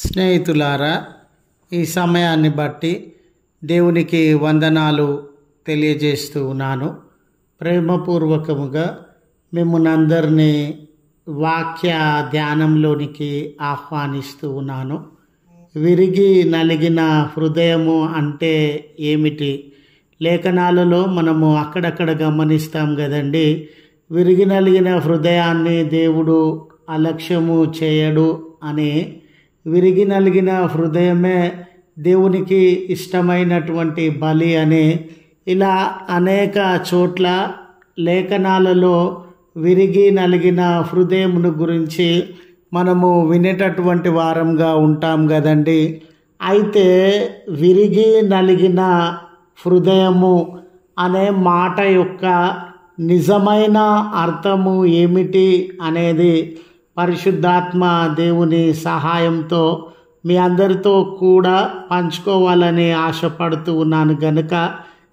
స్నేహితులారా, ఈ సమయాన్ని బట్టి దేవునికి వందనాలు తెలియజేస్తూ ఉన్నాను. ప్రేమపూర్వకముగా మిమ్మల్ని అందరినీ వాక్య ధ్యానంలోనికి ఆహ్వానిస్తూ ఉన్నాను. విరిగి నలిగిన హృదయము అంటే ఏమిటి? లేఖనాలలో మనము అక్కడక్కడ గమనిస్తాం కదండి. విరిగి నలిగిన హృదయాన్ని దేవుడు అలక్ష్యము చేయడు అని. విరిగి నలిగిన హృదయమే దేవునికి ఇష్టమైనటువంటి బలి అని ఇలా అనేక చోట్ల లేఖనాలలో విరిగి నలిగిన హృదయమును గురించి మనము వినేటటువంటి వారంగా ఉంటాం కదండి. అయితే విరిగి నలిగిన హృదయము అనే మాట యొక్క నిజమైన అర్థము ఏమిటి అనేది పరిశుద్ధాత్మ దేవుని సహాయంతో మీ అందరితో కూడా పంచుకోవాలని ఆశపడుతూ ఉన్నాను గనుక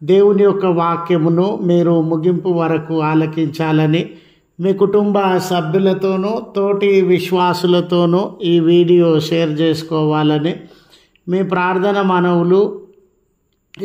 దేవుని యొక్క వాక్యమును మీరు ముగింపు వరకు ఆలకించాలని, మీ కుటుంబ సభ్యులతోనూ తోటి విశ్వాసులతోనూ ఈ వీడియో షేర్ చేసుకోవాలని, మీ ప్రార్థన మనవులు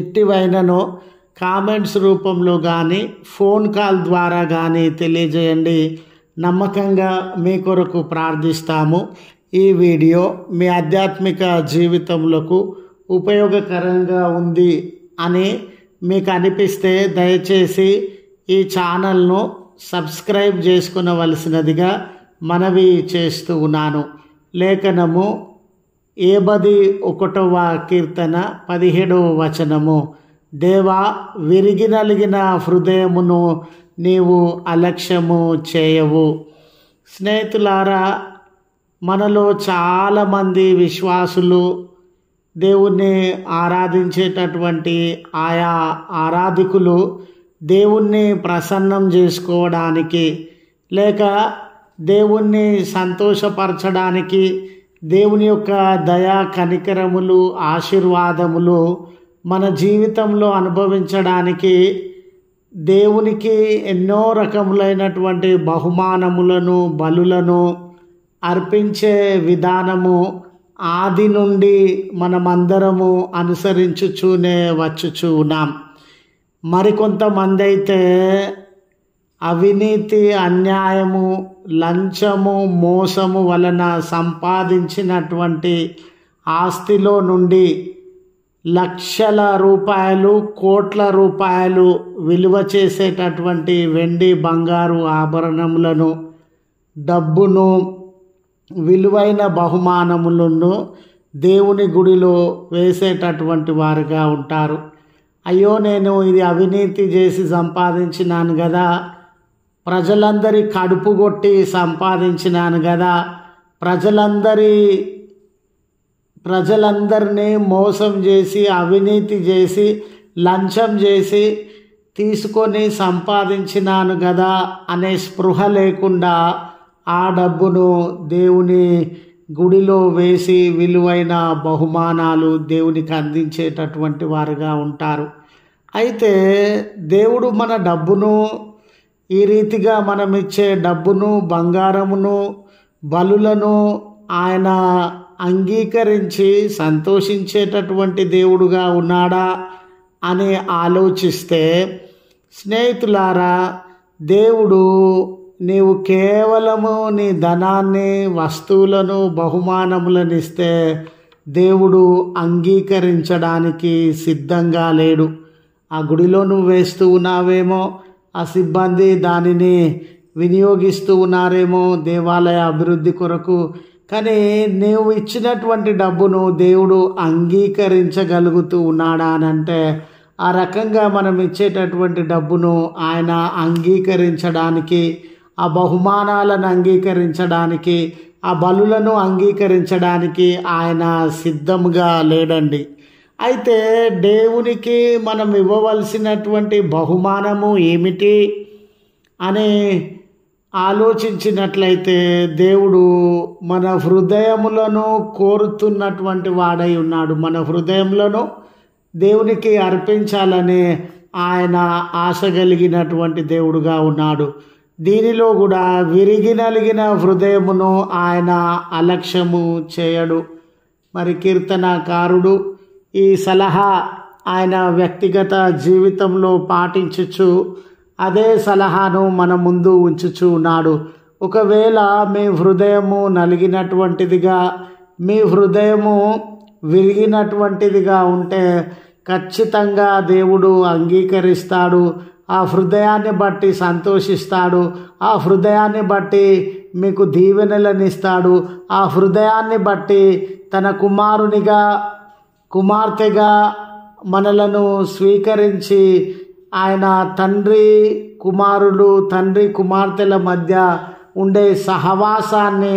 ఎట్టివైనను కామెంట్స్ రూపంలో కానీ ఫోన్ కాల్ ద్వారా కానీ తెలియజేయండి. నమ్మకంగా మీ కొరకు ప్రార్థిస్తాము. ఈ వీడియో మీ ఆధ్యాత్మిక జీవితంలో ఉపయోగకరంగా ఉంది అని మీకు అనిపిస్తే దయచేసి ఈ ఛానల్ను సబ్స్క్రైబ్ చేసుకునవలసినదిగా మనవి చేస్తూ ఉన్నాను. లేఖనము 81వ కీర్తన 17వ వచనము, దేవా విరిగి నలిగిన హృదయమును నీవు అలక్ష్యము చేయవు. స్నేహితులారా, మనలో చాలామంది విశ్వాసులు దేవుణ్ణి ఆరాధించేటటువంటి ఆయా ఆరాధికులు దేవుణ్ణి ప్రసన్నం చేసుకోవడానికి లేక దేవుణ్ణి సంతోషపరచడానికి, దేవుని యొక్క దయా కనికరములు ఆశీర్వాదములు మన జీవితంలో అనుభవించడానికి దేవునికి ఎన్నో రకములైనటువంటి బహుమానములను బలులను అర్పించే విధానము ఆది నుండి మనమందరము అనుసరించుచూనే వచ్చుచూ ఉన్నాం. మరికొంతమంది అయితే అవినీతి, అన్యాయము, లంచము, మోసము వలన సంపాదించినటువంటి ఆస్తిలో నుండి లక్షల రూపాయలు, కోట్ల రూపాయలు విలువ చేసేటటువంటి వెండి, బంగారు ఆభరణములను, డబ్బును, విలువైన బహుమానములను దేవుని గుడిలో వేసేటటువంటి వారుగా ఉంటారు. అయ్యో, నేను ఇది అవినీతి చేసి సంపాదించినాను కదా, ప్రజలందరి కడుపు కొట్టి సంపాదించినాను కదా, ప్రజలందరినీ మోసం చేసి, అవినీతి చేసి, లంచం చేసి తీసుకొని సంపాదించినాను కదా అనే స్పృహ లేకుండా ఆ డబ్బును దేవుని గుడిలో వేసి విలువైన బహుమానాలు దేవునికి అందించేటటువంటి వారుగా ఉంటారు. అయితే దేవుడు మన డబ్బును, ఈ రీతిగా మనం ఇచ్చే డబ్బును, బంగారమును, బలులను ఆయన అంగీకరించి సంతోషించేటటువంటి దేవుడుగా ఉన్నాడా అని ఆలోచిస్తే, స్నేహితులారా, దేవుడు నీవు కేవలము నీ ధనాన్ని, వస్తువులను, బహుమానములను ఇస్తే దేవుడు అంగీకరించడానికి సిద్ధంగా లేడు. ఆ గుడిలో నువ్వు వేస్తూ ఉన్నావేమో, ఆ సిబ్బంది దానిని వినియోగిస్తూ ఉన్నారేమో దేవాలయ అభివృద్ధి కొరకు, కానీ నీవు ఇచ్చినటువంటి డబ్బును దేవుడు అంగీకరించగలుగుతూ ఉన్నాడా అని అంటే, ఆ రకంగా మనం ఇచ్చేటటువంటి డబ్బును ఆయన అంగీకరించడానికి, ఆ బహుమానాలను అంగీకరించడానికి, ఆ బలులను అంగీకరించడానికి ఆయన సిద్ధంగా లేడండి. అయితే దేవునికి మనం ఇవ్వవలసినటువంటి బహుమానము ఏమిటి అని ఆలోచించినట్లయితే, దేవుడు మన హృదయములను కోరుతున్నటువంటి వాడై ఉన్నాడు. మన హృదయములను దేవునికి అర్పించాలని ఆయన ఆశ కలిగినటువంటి దేవుడుగా ఉన్నాడు. దీనిలో కూడా విరిగి నలిగిన హృదయమును ఆయన అలక్ష్యము చేయడు. మరి కీర్తనకారుడు ఈ సలహా ఆయన వ్యక్తిగత జీవితంలో పాటించుచు అదే సలహాను మన ముందు ఉంచుచు ఉన్నాడు. ఒకవేళ మీ హృదయము నలిగినటువంటిదిగా, మీ హృదయము విరిగినటువంటిదిగా ఉంటే ఖచ్చితంగా దేవుడు అంగీకరిస్తాడు. ఆ హృదయాన్ని బట్టి సంతోషిస్తాడు. ఆ హృదయాన్ని బట్టి మీకు దీవెనలనిస్తాడు. ఆ హృదయాన్ని బట్టి తన కుమారునిగా, కుమార్తెగా మనలను స్వీకరించి ఆయన తండ్రి కుమారుడు, తండ్రి కుమార్తెల మధ్య ఉండే సహవాసాన్ని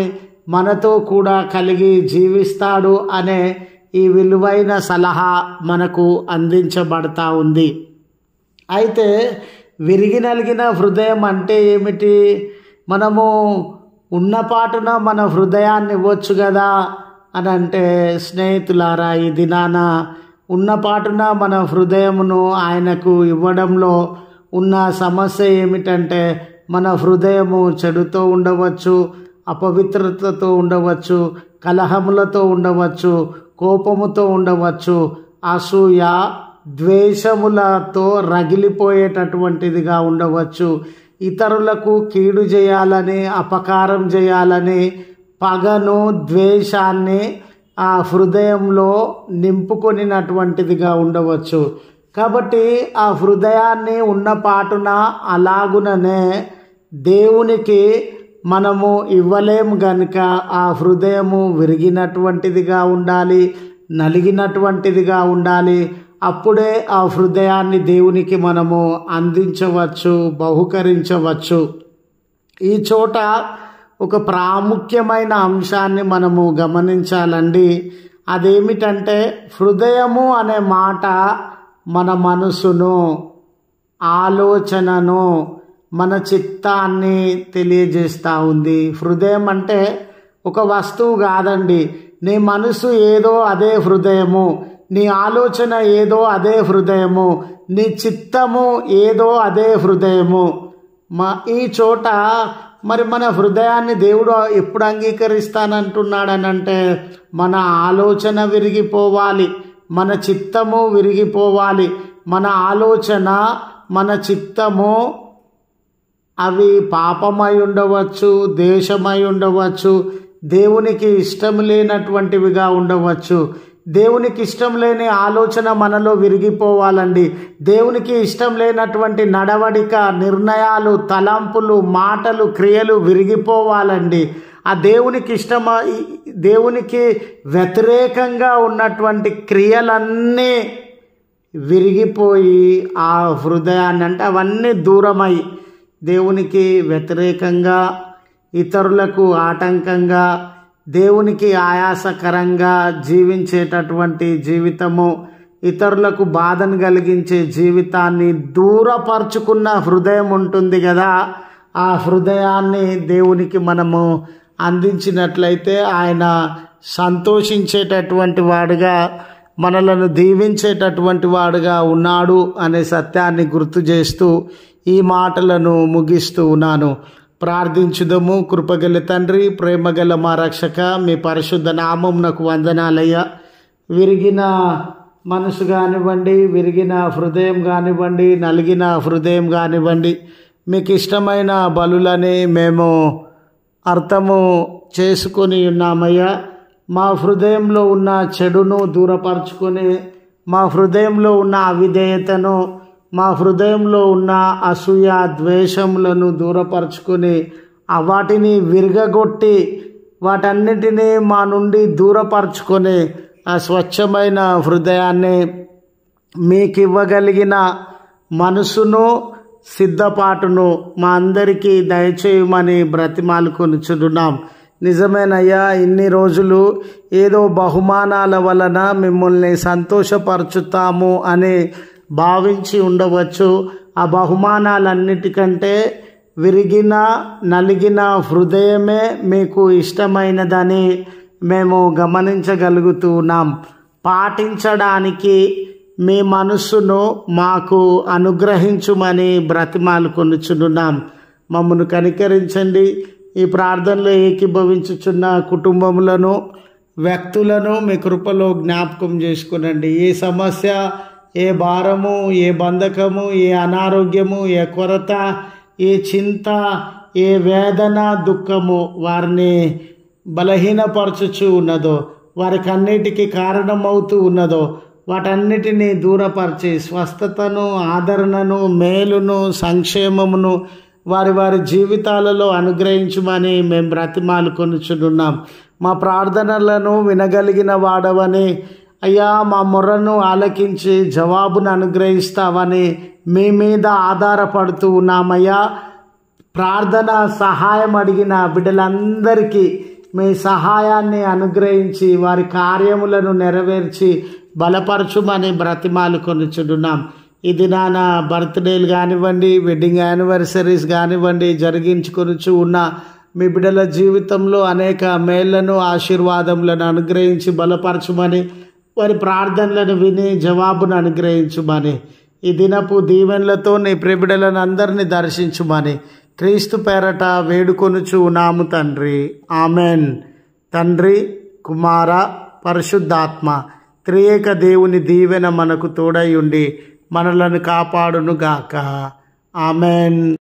మనతో కూడా కలిగి జీవిస్తాడు అనే ఈ విలువైన సలహా మనకు అందించబడతా ఉంది. అయితే విరిగి నలిగిన హృదయం అంటే ఏమిటి? మనము ఉన్నపాటున మన హృదయాన్ని ఇవ్వచ్చు కదా అని అంటే, స్నేహితులారా, ఈ దినాన ఉన్నపాటున మన హృదయమును ఆయనకు ఇవ్వడంలో ఉన్న సమస్య ఏమిటంటే, మన హృదయము చెడుతో ఉండవచ్చు, అపవిత్రతతో ఉండవచ్చు, కలహములతో ఉండవచ్చు, కోపముతో ఉండవచ్చు, అసూయ ద్వేషములతో రగిలిపోయేటటువంటిదిగా ఉండవచ్చు, ఇతరులకు కీడు చేయాలని, అపకారం చేయాలని పగను, ద్వేషాన్ని ఆ హృదయంలో నింపుకొనినటువంటిదిగా ఉండవచ్చు. కాబట్టి ఆ హృదయాన్ని ఉన్నపాటున అలాగుననే దేవునికి మనము ఇవ్వలేము గనుక ఆ హృదయము విరిగినటువంటిదిగా ఉండాలి, నలిగినటువంటిదిగా ఉండాలి. అప్పుడే ఆ హృదయాన్ని దేవునికి మనము అందించవచ్చు, బహుకరించవచ్చు. ఈ చోట ఒక ప్రాముఖ్యమైన అంశాన్ని మనము గమనించాలండి. అదేమిటంటే, హృదయము అనే మాట మన మనసును, ఆలోచనను, మన చిత్తాన్ని తెలియజేస్తూ ఉంది. హృదయం అంటే ఒక వస్తువు కాదండి. నీ మనసు ఏదో అదే హృదయము, నీ ఆలోచన ఏదో అదే హృదయము, నీ చిత్తము ఏదో అదే హృదయము. ఈ చోట మరి మన హృదయాన్ని దేవుడు ఎప్పుడు అంగీకరిస్తానంటున్నాడనంటే, మన ఆలోచన విరిగిపోవాలి, మన చిత్తము విరిగిపోవాలి. మన ఆలోచన, మన చిత్తము అవి పాపమై ఉండవచ్చు, దేశమై ఉండవచ్చు, దేవునికి ఇష్టం లేనటువంటివిగా ఉండవచ్చు. దేవునికి ఇష్టం లేని ఆలోచన మనలో విరిగిపోవాలండి. దేవునికి ఇష్టం లేనటువంటి నడవడిక, నిర్ణయాలు, తలంపులు, మాటలు, క్రియలు విరిగిపోవాలండి. ఆ దేవునికి వ్యతిరేకంగా ఉన్నటువంటి క్రియలన్నీ విరిగిపోయి ఆ హృదయాన్ని, అంటే అవన్నీ దూరమై దేవునికి వ్యతిరేకంగా, ఇతరులకు ఆటంకంగా, దేవునికి ఆయాసకరంగా జీవించేటటువంటి జీవితము, ఇతరులకు బాధను కలిగించే జీవితాన్ని దూరపరుచుకున్న హృదయం ఉంటుంది కదా. ఆ హృదయాన్ని దేవునికి మనము అందించినట్లయితే ఆయన సంతోషించేటటువంటి వాడుగా, మనలను దీవించేటటువంటి వాడుగా ఉన్నాడు అనే సత్యాన్ని గుర్తు చేస్తూ ఈ మాటలను ముగిస్తూ ఉన్నాను. ప్రార్థించుదము. కృపగల తండ్రి, ప్రేమగల మా రక్షక, మీ పరిశుద్ధ నామమునకు వందనాలయ్యా. విరిగిన మనసు కానివ్వండి, విరిగిన హృదయం కానివ్వండి, నలిగిన హృదయం కానివ్వండి, మీకు ఇష్టమైన బలులని మేము అర్థము చేసుకొని ఉన్నామయ్యా. మా హృదయంలో ఉన్న చెడును దూరపరచుకొని, మా హృదయంలో ఉన్న అవిధేయతను, మా హృదయంలో ఉన్న అసూయ, ద్వేషములను దూరపరచుకొని, వాటిని విరగగొట్టి, వాటన్నిటినీ మా నుండి దూరపరచుకొని, ఆ స్వచ్ఛమైన హృదయాన్ని, మీకు ఇవ్వగలిగిన మనసును, సిద్ధపాటును మా అందరికీ దయచేయమని బ్రతిమాలుకొనుచున్నాం. నిజమేనయ్యా, ఇన్ని రోజులు ఏదో బహుమానాల వలన మిమ్మల్ని సంతోషపరచుతాము అని భావించి ఉండవచ్చు. ఆ బహుమానాలన్నిటికంటే విరిగిన, నలిగిన హృదయమే మీకు ఇష్టమైనదని మేము గమనించగలుగుతూ ఉన్నాం. పాటించడానికి మీ మనస్సును మాకు అనుగ్రహించుమని బ్రతిమాలుకొనుచున్నాం. మమ్మను కనికరించండి. ఈ ప్రార్థనలో ఏకీభవించుచున్న కుటుంబములను, వ్యక్తులను మీ కృపలో జ్ఞాపకం చేసుకునండి. ఏ సమస్య, ఏ భారము, ఏ బంధకము, ఏ అనారోగ్యము, ఏ కొరత, ఏ చింత, ఏ వేదన, దుఃఖము వారిని బలహీనపరచుచు ఉన్నదో, వారికి అన్నిటికీ కారణమవుతూ ఉన్నదో వాటన్నిటినీ దూరపరిచి స్వస్థతను, ఆదరణను, మేలును, సంక్షేమమును వారి వారి జీవితాలలో అనుగ్రహించమని మేము బ్రతిమాలుకొనుచున్నాం. మా ప్రార్థనలను వినగలిగిన వాడవని, అయ్యా మా మొర్రను ఆలకించి జవాబును అనుగ్రహిస్తావని మీ మీద ఆధారపడుతూ ఉన్నామయ్యా. ప్రార్థన సహాయం అడిగిన బిడ్డలందరికీ మీ సహాయాన్ని అనుగ్రహించి వారి కార్యములను నెరవేర్చి బలపరచుమని బ్రతిమాలుకొనుచున్నాం. ఈ దినాన బర్త్డేలు కానివ్వండి, వెడ్డింగ్ యానివర్సరీస్ కానివ్వండి జరిగించుకొనుచు ఉన్న మీ బిడ్డల జీవితంలో అనేక మేళ్లను, ఆశీర్వాదములను అనుగ్రహించి బలపరచుమని, వారి ప్రార్థనలను విని జవాబును అనుగ్రహించుమని, ఈ దినపు దీవెనలతో నీ ప్రియబిడ్డలను అందరినీ దర్శించుమని క్రీస్తు పేరట వేడుకొనుచు ఉన్నాము తండ్రి. ఆమెన్. తండ్రి, కుమార, పరిశుద్ధాత్మ త్రియేక దేవుని దీవెన మనకు తోడై ఉండి మనలను కాపాడునుగాక. ఆమెన్.